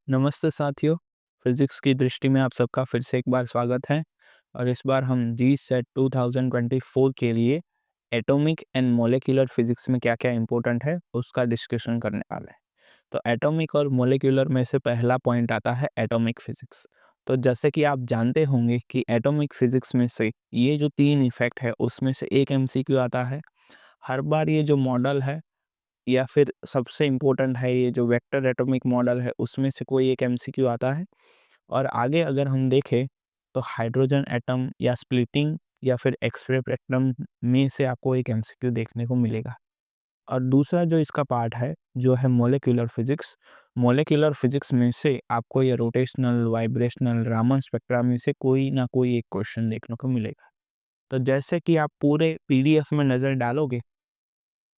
नमस्ते साथियों, फिज़िक्स की दृष्टि में आप सबका फिर से एक बार स्वागत है और इस बार हम जीसैट 2024 के लिए एटॉमिक एंड मॉलिक्यूलर फिज़िक्स में क्या-क्या इम्पोर्टेंट है, उसका डिस्कशन करने वाले हैं। तो एटॉमिक और मॉलिक्यूलर में से पहला पॉइंट आता है एटॉमिक फिज़िक्स। तो जैसे कि आप जानते होंगे कि एटॉमिक फिज़िक्स में से ये जो 3 इफ़ेक्ट है, उसमें से एक एमसीक्यू आता है। हर बार ये जो मॉडल है या फिर सबसे इम्पोर्टेंट है ये जो वेक्टर एटॉमिक मॉडल है उसमें से कोई एक एमसीक्यू आता है। और आगे अगर हम देखें तो हाइड्रोजन एटम या स्प्लिटिंग या फिर एक्स-रे स्पेक्ट्रम में से आपको एक एमसीक्यू देखने को मिलेगा। और दूसरा जो इसका पार्ट है जो है मॉलिक्यूलर फिजिक्स में से आपको ये रोटेशनल, वाइब्रेशनल, रामन स्पेक्ट्रा में से कोई ना कोई एक क्वेश्चन देखने को मिलेगा। तो जैसे कि आप पूरे पीडीएफ में नज़र डालोगे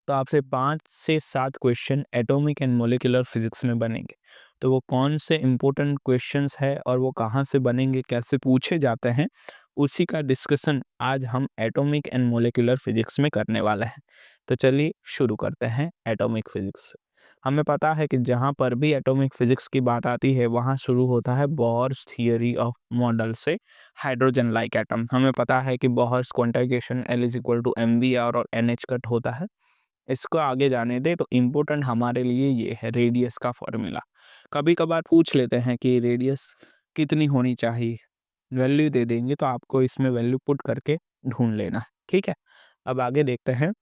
तो आपसे 5 से 7 question atomic and molecular physics में बनेंगे। तो वो कौन से इम्पोर्टेंट क्वेश्चंस है और वो कहाँ से बनेंगे, कैसे पूछे जाते हैं, उसी का डिस्कशन आज हम एटॉमिक एंड मॉलिक्यूलर फिजिक्स में करने वाले हैं। तो चलिए शुरू करते हैं एटॉमिक फिजिक्स से। हमें पता है कि जहाँ पर भी एटॉमिक फिजिक्स की बात आती है वहाँ शुरू होता है बोर्स थियरी ऑफ मॉडल से हाइड्रोजन लाइक एटम। हमें पता है कि Bohr's quantization L is equal to mv और NH कट होता है। इसको आगे जाने दें तो इम्पोर्टेंट हमारे लिए ये है रेडियस का फॉर्मूला। कभी कभार पूछ लेते हैं कि रेडियस कितनी होनी चाहिए, वैल्यू दे देंगे तो आपको इसमें वैल्यू पुट करके ढूंढ लेना है, ठीक है। अब आगे देखते हैं,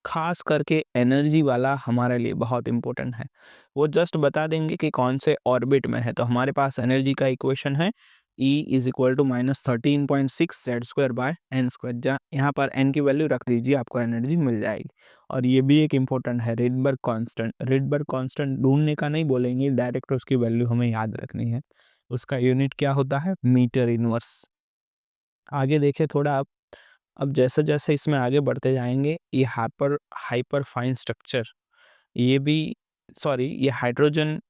खास करके एनर्जी वाला हमारे लिए बहुत इंपॉर्टेंट है। वो जस्ट बता देंगे कि कौन से ऑर्बिट में है। तो हमारे पास एनर्जी का इक्वेशन है E is equal to -13.6 z² by n²। जहाँ यहाँ पर n की वैल्यू रख दीजिए, आपको एनर्जी मिल जाएगी। और ये भी एक इम्पोर्टेंट है रिडबर्ग कांस्टेंट। रिडबर्ग कांस्टेंट ढूंढने का नहीं बोलेंगे, डायरेक्ट उसकी वैल्यू हमें याद रखनी है। उसका यूनिट क्या होता है? Metre inverse. आगे देखें थोड़ा आप। अब जैसे-जैसे इसमें आगे बढ़ते जाएँगे, ये हाइपर फाइन स्ट्रक्चर, ये भी ये हाइड्रोजन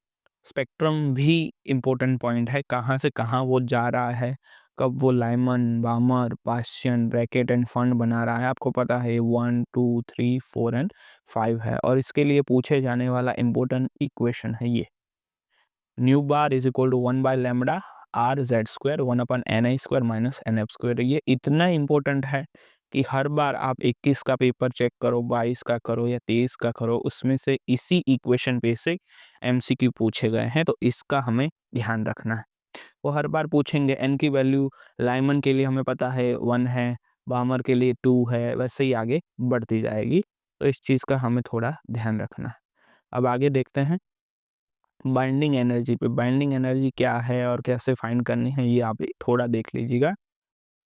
स्पेक्ट्रम भी इम्पोर्टेंट पॉइंट है। कहाँ से कहाँ वो जा रहा है, कब वो Lyman, Balmer, Paschen, Brackett and Pfund बना रहा है, आपको पता है 1, 2, 3, 4 एंड 5 है। और इसके लिए पूछे जाने वाला इम्पोर्टेंट इक्वेशन है ये, nu bar is equal to 1/λ R Z square 1/ni² minus nf²। ये इतना इम्पोर्टेंट है कि हर बार आप 21 का पेपर चेक करो, 22 का करो या 23 का करो, उसमें से इसी इक्वेशन पे से एमसीक्यू पूछे गए हैं। तो इसका हमें ध्यान रखना है। वो हर बार पूछेंगे। एन की वैल्यू लाइमन के लिए हमें पता है 1 है, बामर के लिए 2 है, वैसे ही आगे बढ़ती जाएगी। तो इस चीज़ का हमें थोड़ा ध्यान रखना है। अब आगे देखते हैं बाइंडिंग एनर्जी पे। बाइंडिंग एनर्जी क्या है और कैसे फाइंड करनी है, ये आप थोड़ा देख लीजिएगा।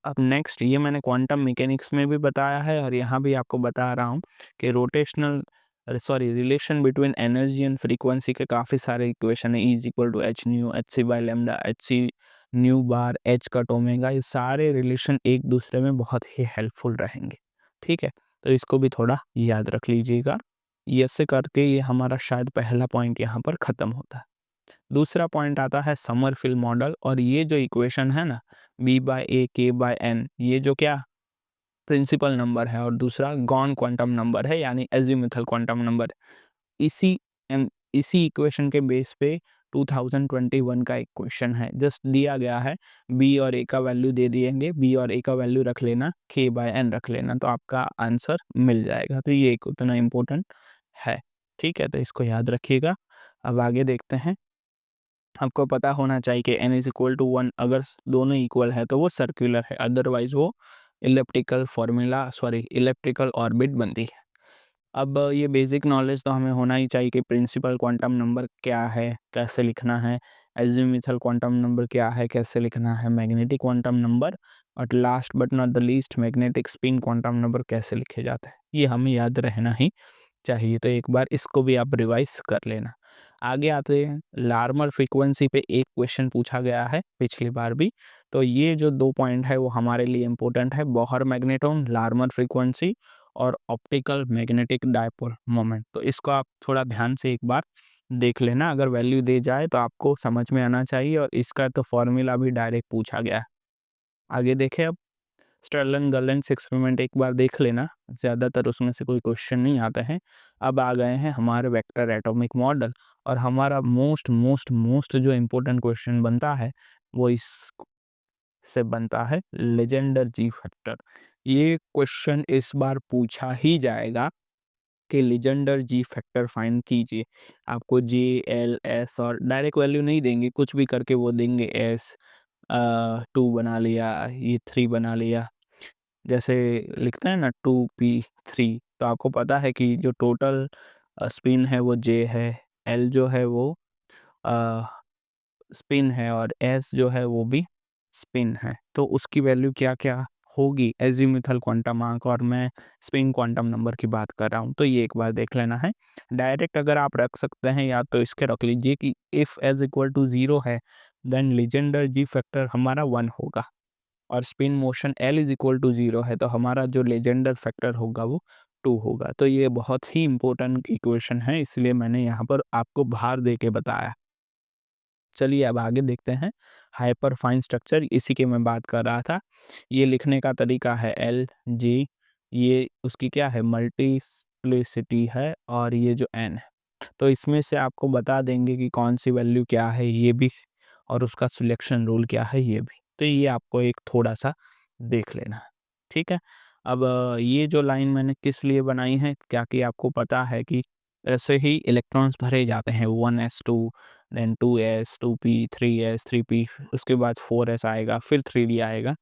अब नेक्स्ट, ये मैंने क्वांटम मैकेनिक्स में भी बताया है और यहाँ भी आपको बता रहा हूँ कि relation between energy and frequency के काफ़ी सारे इक्वेशन है। E is equal to h nu, h c by lambda, h c nu bar, h cut omega, ये सारे रिलेशन एक दूसरे में बहुत ही हेल्पफुल रहेंगे, ठीक है। तो इसको भी थोड़ा याद रख लीजिएगा। ये ऐसे करके ये हमारा शायद पहला पॉइंट यहाँ पर ख़त्म होता है। दूसरा पॉइंट आता है समरफिल्ड मॉडल। और ये जो इक्वेशन है ना, B/A K/N, ये जो क्या प्रिंसिपल नंबर है और दूसरा गॉन क्वांटम नंबर है, यानी एजीमुथल क्वांटम नंबर। इसी एम इसी इक्वेशन के बेस पे 2021 का एक क्वेश्चन है, जस्ट दिया गया है। बी और ए का वैल्यू दे दिएंगे, बी और ए का वैल्यू रख लेना, K/N रख लेना, तो आपका आंसर मिल जाएगा। तो ये एक उतना इम्पोर्टेंट है, ठीक है। तो इसको याद रखिएगा। अब आगे देखते हैं। आपको पता होना चाहिए कि n इज इक्वल टू 1, अगर दोनों इक्वल है तो वो सर्कुलर है, अदरवाइज वो इलेप्टिकल ऑर्बिट बनती है। अब ये बेसिक नॉलेज तो हमें होना ही चाहिए कि प्रिंसिपल क्वांटम नंबर क्या है, कैसे लिखना है, एजीमुथल क्वांटम नंबर क्या है, कैसे लिखना है, मैग्नेटिक क्वांटम नंबर, और last but not the least magnetic spin quantum number कैसे लिखे जाते हैं, ये हमें याद रहना ही चाहिए। तो एक बार इसको भी आप रिवाइज कर लेना। आगे आते हैं, लार्मर फ्रीक्वेंसी पे एक क्वेश्चन पूछा गया है पिछली बार भी। तो ये जो 2 पॉइंट है वो हमारे लिए इम्पोर्टेंट है, बोहर मैग्नेट्रॉन, लार्मर फ्रीक्वेंसी और ऑप्टिकल मैग्नेटिक डायपोल मोमेंट। तो इसको आप थोड़ा ध्यान से एक बार देख लेना। अगर वैल्यू दे जाए तो आपको समझ में आना चाहिए, और इसका तो फॉर्मूला भी डायरेक्ट पूछा गया है। आगे देखें अब, स्टर्लन-गर्लैंड्स एक्सपेरिमेंट एक बार देख लेना, ज़्यादातर उसमें से कोई क्वेश्चन नहीं आते हैं। अब आ गए हैं हमारे वेक्टर एटॉमिक मॉडल, और हमारा मोस्ट मोस्ट मोस्ट जो इम्पोर्टेंट क्वेश्चन बनता है, वो इस से बनता है लेजेंडर जी फैक्टर। ये क्वेश्चन इस बार पूछा ही जाएगा कि लीजेंडर जी फैक्टर फाइंड कीजिए। आपको जे, एल, एस और डायरेक्ट वैल्यू नहीं देंगे, कुछ भी करके वो देंगे। एस 2 बना लिया, ये 3 बना लिया, जैसे लिखते हैं ना 2p3। तो आपको पता है कि जो टोटल स्पिन है वो जे है, एल जो है वो स्पिन है, और एस जो है वो भी स्पिन है। तो उसकी वैल्यू क्या-क्या होगी एज़ीमुथल क्वांटम आंक, और मैं स्पिन क्वांटम नंबर की बात कर रहा हूँ, तो ये एक बार देख लेना है। डायरेक्ट अगर आप रख सकते हैं, या तो इसके रख लीजिए कि इफ एज इक्वल टू 0 है, देन लीजेंडर जी फैक्टर हमारा 1 होगा, और spin motion L is equal to 0 है, तो हमारा जो लेजेंडर फैक्टर होगा वो 2 होगा। तो ये बहुत ही इंपॉर्टेंट इक्वेशन है, इसलिए मैंने यहाँ पर आपको भार दे के बताया। चलिए अब आगे देखते हैं। हाइपर फाइन स्ट्रक्चर, इसी की मैं बात कर रहा था। ये लिखने का तरीका है एल जी, ये उसकी क्या है, मल्टीप्लिसिटी है, और ये जो एन है, तो इसमें से आपको बता देंगे कि कौन सी वैल्यू क्या है ये भी, और उसका सिलेक्शन रूल क्या है ये भी। तो ये आपको एक थोड़ा सा देख लेना है, ठीक है। अब ये जो लाइन मैंने किस लिए बनाई है, क्या कि आपको पता है कि ऐसे ही इलेक्ट्रॉन्स भरे जाते हैं, 1s2, then 2s, 2p, 3s, 3p, उसके बाद 4s आएगा, फिर 3d आएगा।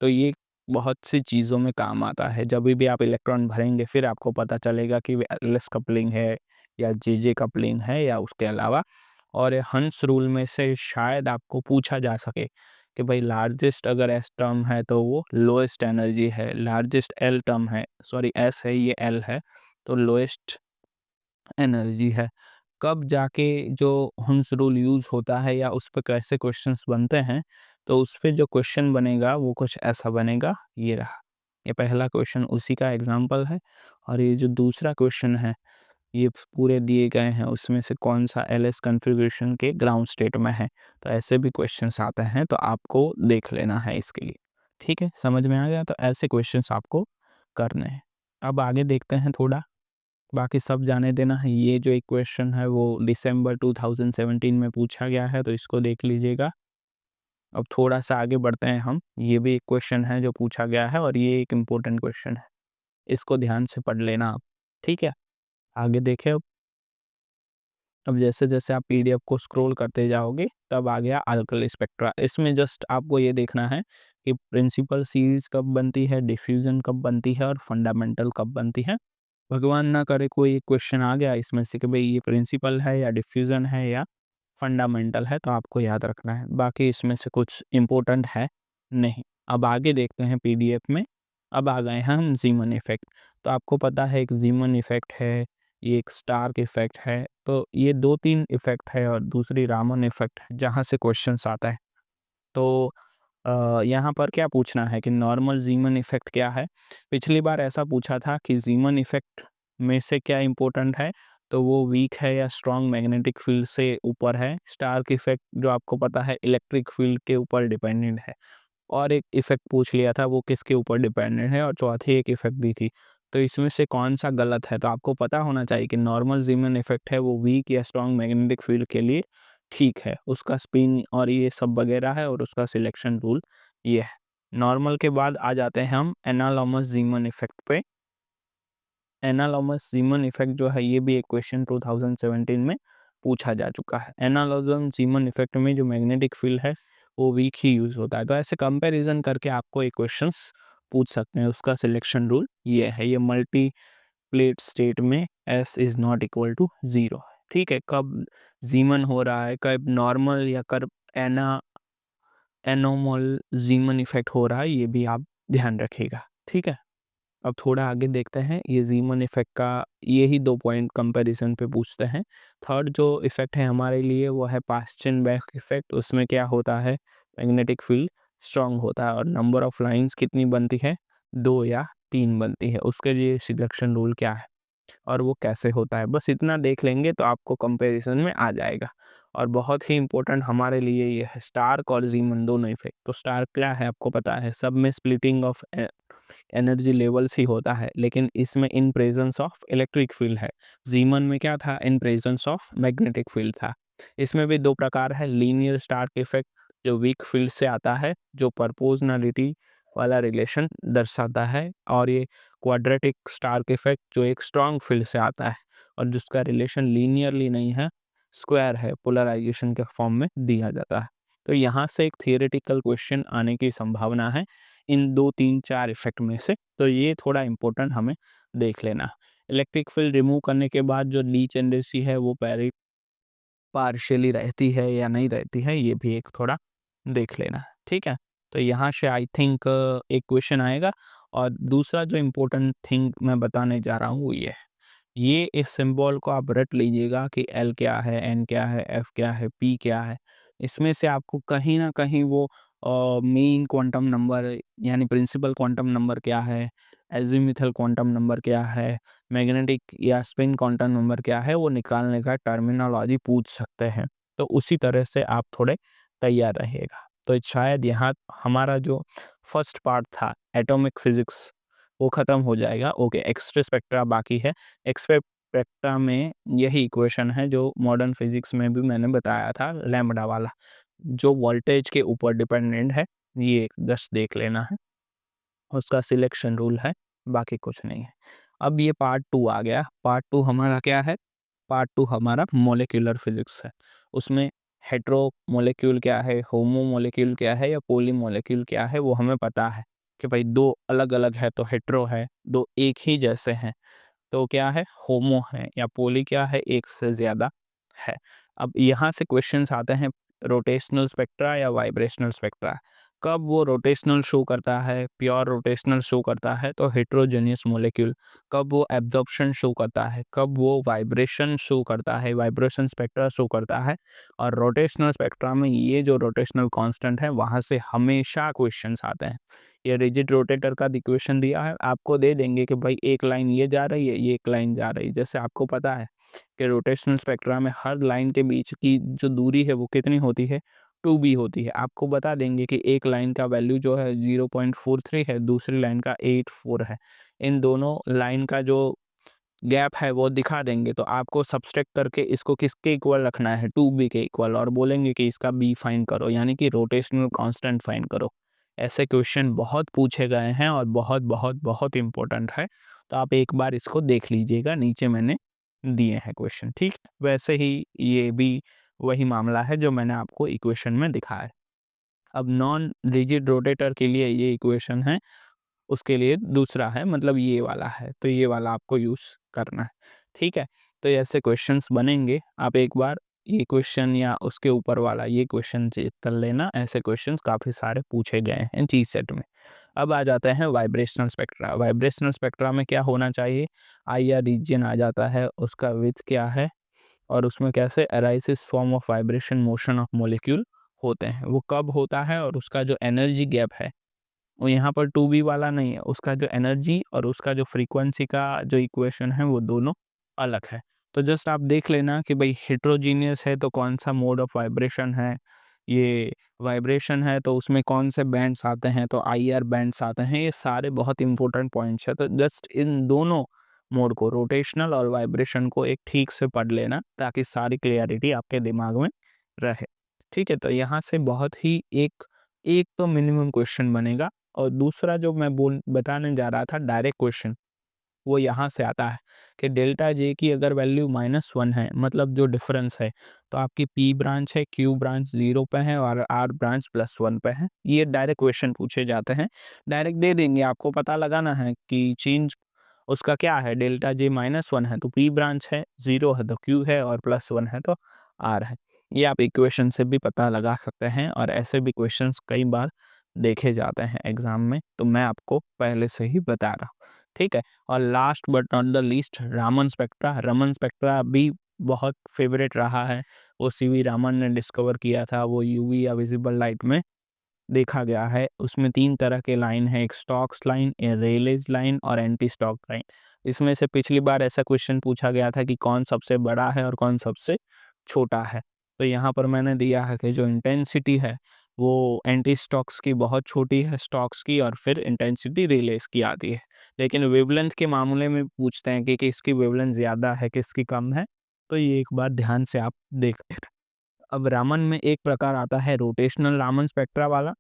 तो ये बहुत सी चीज़ों में काम आता है। जब भी आप इलेक्ट्रॉन भरेंगे, फिर आपको पता चलेगा कि वे एलएस कपलिंग है या जेजे कपलिंग है, या उसके अलावा। और हंस रूल में से शायद आपको पूछा जा सके कि भाई लार्जेस्ट अगर एस टर्म है तो वो लोएस्ट एनर्जी है, लार्जेस्ट एल टर्म है, सॉरी एस है, ये एल है, तो लोएस्ट एनर्जी है। कब जाके जो हंस रूल यूज़ होता है, या उस पे कैसे क्वेश्चंस बनते हैं, तो उस पे जो क्वेश्चन बनेगा वो कुछ ऐसा बनेगा, ये रहा। ये पहला क्वेश्चन उसी का एग्जांपल है, और ये जो दूसरा क्वेश्चन है, ये पूरे दिए गए हैं, उसमें से कौन सा एलएस कॉन्फ़िगरेशन के ग्राउंड स्टेट में है। तो ऐसे भी क्वेश्चंस आते हैं, तो आपको देख लेना है इसके लिए। ठीक है, समझ में आ गया? तो ऐसे क्वेश्चंस आपको करने हैं। अब आगे देखते हैं थोड़ा, बाकी सब जाने देना है। ये जो एक क्वेश्चन है वो दिसंबर 2017 में पूछा गया है, तो इसको देख लीजिएगा। अब थोड़ा-सा आगे बढ़ते हैं हम। ये भी एक क्वेश्चन है जो पूछा गया है, और ये एक इम्पोर्टेंट क्वेश्चन है। इसको ध्यान से पढ़ लेना आप, ठीक है? आगे देखें अब जैसे-जैसे आप पीडीएफ को स्क्रॉल करते जाओगे, तब आ गया अल्कली स्पेक्ट्रा। इसमें जस्ट आपको ये देखना है कि प्रिंसिपल सीरीज़ कब बनती है, डिफ्यूज़न कब बनती है, और फंडामेंटल कब बनती है। भगवान ना करे कोई क्वेश्चन आ गया इसमें से कि भई ये प्रिंसिपल है या डिफ्यूज़न है या फंडामेंटल है, तो आपको याद रखना है। बाकी इसमें से कुछ इम्पोर्टेंट है नहीं। अब आगे देखते हैं पीडीएफ में। अब आ गए हैं हम ज़ीमन इफ़ेक्ट। तो आपको पता है एक ज़ीमन इफ़ेक्ट है, ये एक स्टार्क इफ़ेक्ट है। तो ये 2-3 इफ़ेक्ट है, और दूसरी रामन इफ़ेक्ट है, जहाँ से क्वेश्चंस आता है। तो यहाँ पर क्या पूछना है कि नॉर्मल ज़ीमन इफ़ेक्ट क्या है? पिछली बार ऐसा पूछा था कि ज़ीमन इफ़ेक्ट में से क्या इम्पोर्टेंट है, तो वो वीक है या स्ट्रॉन्ग मैग्नेटिक फील्ड से ऊपर है। स्टार्क इफ़ेक्ट जो आपको पता है इलेक्ट्रिक फील्ड के ऊपर डिपेंडेंट है। और एक इफ़ेक्ट पूछ लिया था वो किसके ऊपर डिपेंडेंट है, और चौथी एक इफ़ेक्ट दी थी। तो इसमें से कौन-सा गलत है? तो आपको पता होना चाहिए कि नॉर्मल ज़ीमन इफ़ेक्ट है वो वीक या स्ट्रॉन्ग मैग्नेटिक फील्ड के लिए ठीक है। उसका स्पिन और ये सब वगैरह है, और उसका सिलेक्शन रूल ये है। नॉर्मल के बाद आ जाते हैं हम एनालॉमस ज़ीमन इफ़ेक्ट पे। एनालॉमस ज़ीमन इफ़ेक्ट जो है, ये भी एक क्वेश्चन 2017 में पूछा जा चुका है। एनालॉगस ज़ीमन इफ़ेक्ट में जो मैग्नेटिक फील्ड है वो वीक ही यूज़ होता है। तो ऐसे कंपैरिज़न करके आपको ये क्वेश्चंस पूछ सकते हैं। उसका सिलेक्शन रूल ये है, ये मल्टी प्लेट स्टेट में S is not equal to 0 है। ठीक है, कब ज़ीमन हो रहा है, कब नॉर्मल या कब एनोमल ज़ीमन इफ़ेक्ट हो रहा है, ये भी आप ध्यान रखिएगा। ठीक है? अब थोड़ा आगे देखते हैं, ये ज़ीमन इफ़ेक्ट का यही 2 पॉइंट कंपैरिज़न पे पूछते हैं। थर्ड जो इफ़ेक्ट है हमारे लिए वो है पास्चन-बैक इफ़ेक्ट। उसमें क्या होता है, मैग्नेटिक फील्ड स्ट्रॉन्ग होता है, और नंबर ऑफ लाइन्स कितनी बनती है, 2 या 3 बनती है। उसके लिए सिलेक्शन रूल क्या है और वो कैसे होता है, बस इतना देख लेंगे तो आपको कंपैरिज़न में आ जाएगा। और बहुत ही इम्पोर्टेंट हमारे लिए ये है स्टार्क और ज़ीमन दोनों इफेक्ट। तो स्टार्क क्या है आपको पता है, सब में स्प्लिटिंग ऑफ एनर्जी लेवल्स ही होता है, लेकिन इसमें in presence of electric field है। ज़ीमन में क्या था, in presence of magnetic field था। इसमें भी दो प्रकार है, लीनियर स्टार्क इफेक्ट जो वीक फील्ड से आता है, जो प्रोपोर्शनलिटी वाला रिलेशन दर्शाता है, और ये क्वाड्रेटिक स्टार्क इफेक्ट जो एक स्ट्रॉन्ग फील्ड से आता है और जिसका रिलेशन लीनियरली नहीं है, स्क्वायर है, पोलराइजेशन के फॉर्म में दिया जाता है। तो यहाँ से एक थियोरेटिकल क्वेश्चन आने की संभावना है इन 2, 3, 4 इफेक्ट में से। तो ये थोड़ा इम्पोर्टेंट हमें देख लेना। इलेक्ट्रिक फील्ड रिमूव करने के बाद जो लीच एंडेसी है वो पार्शियली रहती है या नहीं रहती है, ये भी एक थोड़ा देख लेना, ठीक है। तो यहाँ से आई थिंक एक क्वेश्चन आएगा। और दूसरा जो इम्पोर्टेंट थिंग मैं बताने जा रहा हूँ वो ये है, ये इस सिंबल को आप रट लीजिएगा कि एल क्या है, एन क्या है, एफ क्या है, पी क्या है। इसमें से आपको कहीं ना कहीं वो मेन क्वांटम नंबर यानी प्रिंसिपल क्वांटम नंबर क्या है, एजीमुथल क्वांटम नंबर क्या है, मैग्नेटिक या स्पिन क्वांटम नंबर क्या है, वो निकालने का टर्मिनोलॉजी पूछ सकते हैं। तो उसी तरह से आप थोड़े तैयार रहिएगा। तो शायद यहाँ हमारा जो फर्स्ट पार्ट था एटॉमिक फिजिक्स वो ख़त्म हो जाएगा। ओके, एक्स-रे स्पेक्ट्रा बाकी है। एक्स-रे स्पेक्ट्रा में यही इक्वेशन है जो मॉडर्न फिजिक्स में भी मैंने बताया था, लैम्ब्डा वाला, जो वोल्टेज के ऊपर डिपेंडेंट है। ये जस्ट देख लेना है, उसका सिलेक्शन रूल है, बाकी कुछ नहीं है। अब ये पार्ट 2 आ गया। पार्ट 2 हमारा क्या है? पार्ट 2 हमारा मॉलिक्यूलर फिजिक्स है। उसमें हेटेरो मॉलिक्यूल क्या है, होमो मॉलिक्यूल क्या है या पॉली मॉलिक्यूल क्या है, वो हमें पता है कि भाई 2 अलग-अलग है तो हेटेरो है, 2 एक ही जैसे हैं तो क्या है, होमो है, या पॉली क्या है, एक से ज़्यादा है। अब यहाँ से क्वेश्चंस आते हैं रोटेशनल स्पेक्ट्रा या वाइब्रेशनल स्पेक्ट्रा। कब वो रोटेशनल शो करता है, प्योर रोटेशनल शो करता है तो हेटेरोजेनियस मॉलिक्यूल। कब वो एब्जॉर्प्शन शो करता है, कब वो वाइब्रेशन शो करता है, वाइब्रेशन स्पेक्ट्रा शो करता है। और रोटेशनल स्पेक्ट्रा में ये जो रोटेशनल कांस्टेंट है वहाँ से हमेशा क्वेश्चंस आते हैं। ये रिजिड रोटेटर का इक्वेशन दिया है, आपको दे देंगे कि भाई एक लाइन ये जा रही है, ये एक लाइन जा रही है। जैसे आपको पता है कि रोटेशनल स्पेक्ट्रा में हर लाइन के बीच की जो दूरी है वो कितनी होती है, 2b होती है। आपको बता देंगे कि एक लाइन का वैल्यू जो है 0.43 है, दूसरी लाइन का 84 है। इन दोनों लाइन का जो गैप है वो दिखा देंगे, तो आपको सब्सट्रैक्ट करके इसको किसके इक्वल रखना है, 2b के इक्वल, और बोलेंगे कि इसका b फाइंड करो, यानी कि रोटेशनल कांस्टेंट फाइंड करो। ऐसे क्वेश्चन बहुत पूछे गए हैं और बहुत बहुत बहुत इंपॉर्टेंट है। तो आप एक बार इसको देख लीजिएगा, नीचे मैंने दिए हैं क्वेश्चन, ठीक। वैसे ही ये भी वही मामला है जो मैंने आपको इक्वेशन में दिखाया है। अब नॉन रिजिड रोटेटर के लिए ये इक्वेशन है, उसके लिए दूसरा है, मतलब ये वाला है, तो ये वाला आपको यूज़ करना है, ठीक है। तो ऐसे क्वेश्चंस बनेंगे, आप एक बार ये क्वेश्चन या उसके ऊपर वाला ये क्वेश्चन चेक कर लेना। ऐसे क्वेश्चंस काफ़ी सारे पूछे गए हैं जी सेट में। अब आ जाते हैं वाइब्रेशनल स्पेक्ट्रा। वाइब्रेशनल स्पेक्ट्रा में क्या होना चाहिए, आईआर रीजन आ जाता है, उसका विड्थ क्या है और उसमें कैसे arises form of vibration motion of molecule होते हैं, वो कब होता है, और उसका जो एनर्जी गैप है वो यहाँ पर 2b वाला नहीं है, उसका जो एनर्जी और उसका जो फ्रीक्वेंसी का जो इक्वेशन है वो दोनों अलग है। तो जस्ट आप देख लेना कि भाई हेटेरोजीनियस है तो कौन सा मोड ऑफ वाइब्रेशन है, ये वाइब्रेशन है तो उसमें कौन से बैंड्स आते हैं, तो आईआर बैंड्स आते हैं। ये सारे बहुत इंपॉर्टेंट पॉइंट्स है, तो जस्ट इन दोनों मोड को, रोटेशनल और वाइब्रेशन को एक ठीक से पढ़ लेना ताकि सारी क्लियरिटी आपके दिमाग में रहे, ठीक है। तो यहाँ से बहुत ही एक एक तो मिनिमम क्वेश्चन बनेगा। और दूसरा जो मैं बताने जा रहा था डायरेक्ट क्वेश्चन, वो यहाँ से आता है कि डेल्टा जे की अगर वैल्यू -1 है, मतलब जो डिफरेंस है, तो आपकी पी ब्रांच है, क्यू ब्रांच 0 पे है और आर ब्रांच +1 पे है। ये डायरेक्ट क्वेश्चन पूछे जाते हैं, डायरेक्ट दे देंगे, आपको पता लगाना है कि चेंज उसका क्या है। डेल्टा जे -1 है तो पी ब्रांच है, 0 है तो क्यू है और +1 है तो आर है। ये आप इक्वेशन से भी पता लगा सकते हैं और ऐसे भी क्वेश्चंस कई बार देखे जाते हैं एग्जाम में, तो मैं आपको पहले से ही बता रहा हूँ, ठीक है। और last but not the least, Raman spectra. Raman spectra भी बहुत फेवरेट रहा है, वो सीवी रामन ने डिस्कवर किया था, वो यूवी या विजिबल लाइट में देखा गया है। उसमें 3 तरह के लाइन है, एक स्टोक्स लाइन, ए रेलेज लाइन और एंटी स्टोक लाइन। इसमें से पिछली बार ऐसा क्वेश्चन पूछा गया था कि कौन सबसे बड़ा है और कौन सबसे छोटा है। तो यहाँ पर मैंने दिया है कि जो इंटेंसिटी है वो एंटी स्टॉक्स की बहुत छोटी है स्टॉक्स की, और फिर इंटेंसिटी रिलेस की आती है। लेकिन वेवलेंथ के मामले में पूछते हैं कि किसकी वेवलेंथ ज़्यादा है, किसकी कम है, तो ये एक बार ध्यान से आप देख लें। अब रामन में एक प्रकार आता है रोटेशनल रामन स्पेक्ट्रा वाला,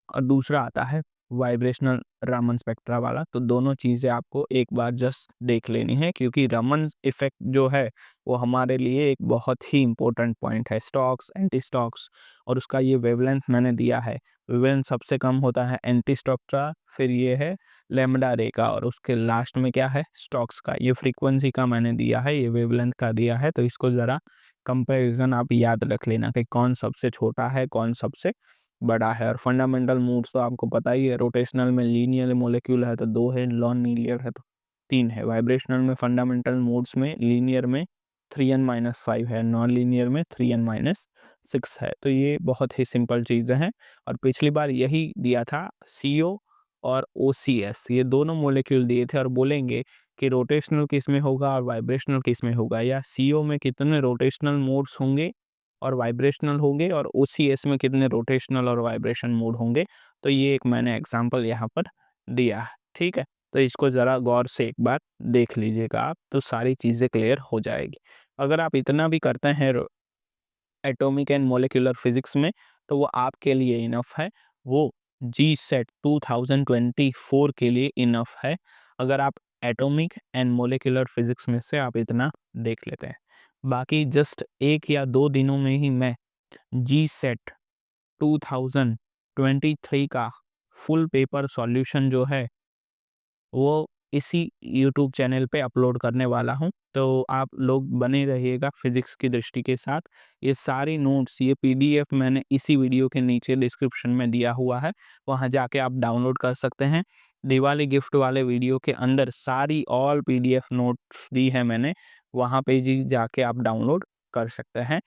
और दूसरा आता है वाइब्रेशनल रामन स्पेक्ट्रा वाला। तो दोनों चीज़ें आपको एक बार जस्ट देख लेनी है, क्योंकि रामन इफेक्ट जो है वो हमारे लिए एक बहुत ही इंपॉर्टेंट पॉइंट है, स्टॉक्स एंटी स्टॉक्स, और उसका ये वेवलेंथ मैंने दिया है। वेवलेंथ सबसे कम होता है एंटी स्टॉक का, फिर ये है लैम्डा रे का, और उसके लास्ट में क्या है स्टॉक्स का। ये फ्रीक्वेंसी का मैंने दिया है, ये वेवलेंथ का दिया है। तो इसको ज़रा कंपैरिजन आप याद रख लेना कि कौन सबसे छोटा है, कौन सबसे बड़ा है। और फंडामेंटल मूड्स तो आपको पता ही है, रोटेशनल में लीनियर मॉलिक्यूल है तो 2 है, नॉन लीनियर है तो 3 है। वाइब्रेशनल में फंडामेंटल मूड्स में लीनियर में 3n-5 है, नॉन लीनियर में 3n-6 है। तो ये बहुत ही सिंपल चीज़ें हैं। और पिछली बार यही दिया था CO और OCS, ये दोनों मॉलिक्यूल दिए थे, और बोलेंगे कि रोटेशनल किस में होगा और वाइब्रेशनल किस में होगा, या CO में कितने रोटेशनल मोड्स होंगे और वाइब्रेशनल होंगे, और OCS में कितने रोटेशनल और वाइब्रेशन मोड होंगे। तो ये एक मैंने एग्जांपल यहाँ पर दिया है, ठीक है। तो इसको ज़रा गौर से एक बार देख लीजिएगा आप, तो सारी चीज़ें क्लियर हो जाएगी। अगर आप इतना भी करते हैं एटॉमिक एंड मॉलिक्यूलर फिजिक्स में, तो वो आपके लिए इनफ है, वो GSET 2024 के लिए इनफ है। अगर आप एटॉमिक एंड मॉलिक्यूलर फिजिक्स में से आप इतना देख लेते हैं, बाकी जस्ट 1 या 2 दिनों में ही मैं GSET 2023 का फुल पेपर सॉल्यूशन जो है वो इसी यूट्यूब चैनल पे अपलोड करने वाला हूँ। तो आप लोग बने रहिएगा फिजिक्स की दृष्टि के साथ। ये सारी नोट्स, ये PDF मैंने इसी वीडियो के नीचे डिस्क्रिप्शन में दिया हुआ है, वहाँ जाके आप डाउनलोड कर सकते हैं। दिवाली गिफ्ट वाले वीडियो के अंदर सारी ऑल PDF नोट्स दी है मैंने, वहाँ पे जी जाके आप डाउनलोड कर सकते हैं।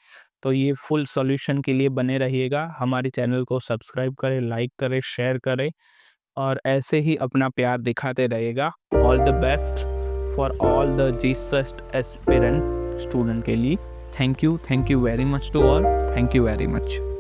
तो ये फुल सॉल्यूशन के लिए बने रहिएगा। हमारे चैनल को सब्सक्राइब करें, लाइक करें, शेयर करें, और ऐसे ही अपना प्यार दिखाते रहेगा। All the best for all the Jesus aspirant student के लिए। Thank you very much to all, thank you very much.